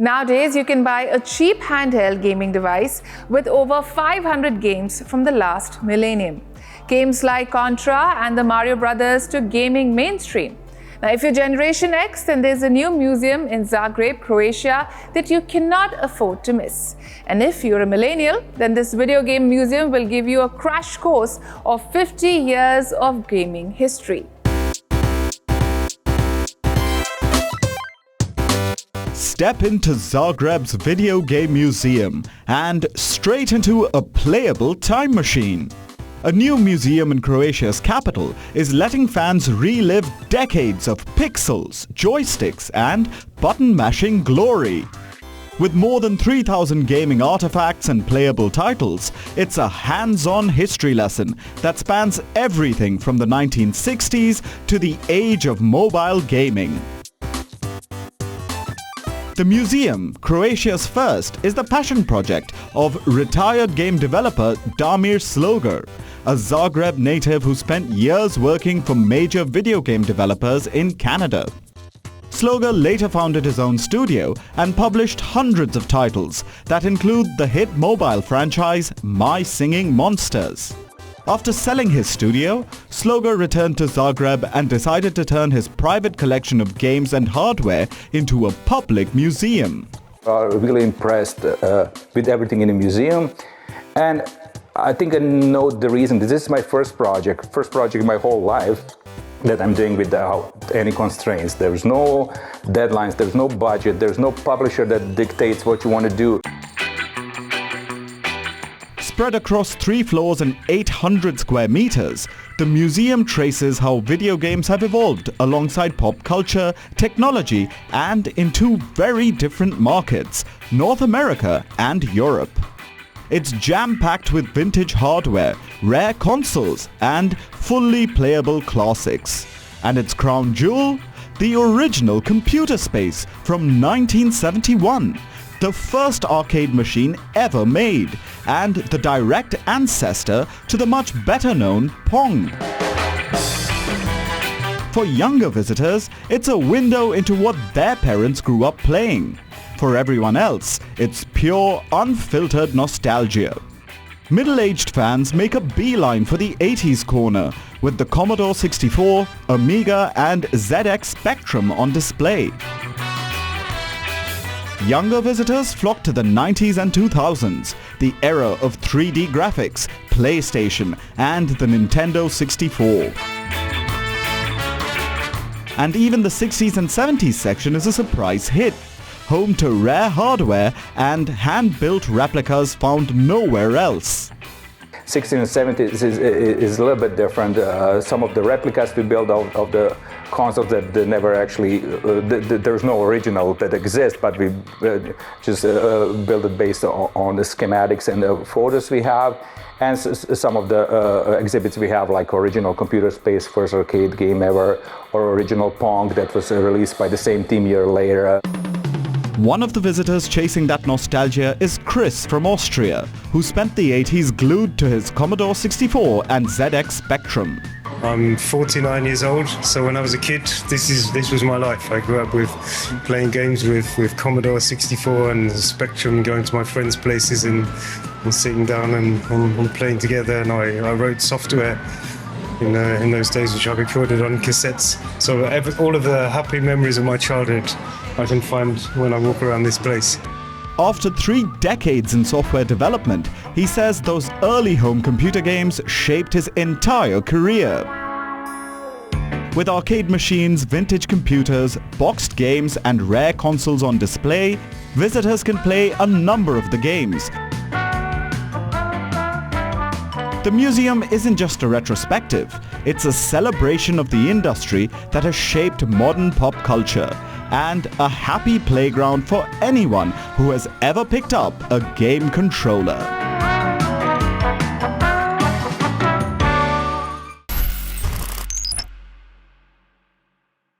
Nowadays, you can buy a cheap handheld gaming device with over 500 games from the last millennium. Games like Contra and the Mario Brothers took gaming mainstream. Now, if you're Generation X, then there's a new museum in Zagreb, Croatia that you cannot afford to miss. And if you're a millennial, then this video game museum will give you a crash course of 50 years of gaming history. Step into Zagreb's video game museum and straight into a playable time machine. A new museum in Croatia's capital is letting fans relive decades of pixels, joysticks and button-mashing glory. With more than 3,000 gaming artifacts and playable titles, it's a hands-on history lesson that spans everything from the 1960s to the age of mobile gaming. The museum, Croatia's first, is the passion project of retired game developer Damir Slogar, a Zagreb native who spent years working for major video game developers in Canada. Slogar later founded his own studio and published hundreds of titles that include the hit mobile franchise My Singing Monsters. After selling his studio, Slogar returned to Zagreb and decided to turn his private collection of games and hardware into a public museum. Really impressed with everything in the museum, and I think I know the reason. This is my first project in my whole life that I'm doing without any constraints. There's no deadlines, there's no budget, there's no publisher that dictates what you want to do. Spread across 3 floors and 800 square meters, the museum traces how video games have evolved alongside pop culture, technology, and in 2 very different markets, North America and Europe. It's jam-packed with vintage hardware, rare consoles, and fully playable classics. And its crown jewel? The original computer space from 1971. The first arcade machine ever made, and the direct ancestor to the much better known Pong. For younger visitors, it's a window into what their parents grew up playing. For everyone else, it's pure, unfiltered nostalgia. Middle-aged fans make a beeline for the 80s corner, with the Commodore 64, Amiga and ZX Spectrum on display. Younger visitors flock to the 90s and 2000s, the era of 3D graphics, PlayStation and the Nintendo 64. And even the 60s and 70s section is a surprise hit, home to rare hardware and hand-built replicas found nowhere else. 60s and 70s is a little bit different. Some of the replicas we build of the consoles that never actually, there's no original that exists, but we just build it based on the schematics and the photos we have. And some of the exhibits we have, like original Computer Space, first arcade game ever, or original Pong that was released by the same team a year later. One of the visitors chasing that nostalgia is Chris from Austria, who spent the 80s glued to his Commodore 64 and ZX Spectrum. I'm 49 years old, so when I was a kid, this was my life. I grew up with playing games with Commodore 64 and Spectrum, going to my friends' places and sitting down and playing together. And I wrote software in those days, which I recorded on cassettes. So all of the happy memories of my childhood I can find when I walk around this place. After 3 decades in software development, he says those early home computer games shaped his entire career. With arcade machines, vintage computers, boxed games and rare consoles on display, visitors can play a number of the games. The museum isn't just a retrospective, it's a celebration of the industry that has shaped modern pop culture, and a happy playground for anyone who has ever picked up a game controller.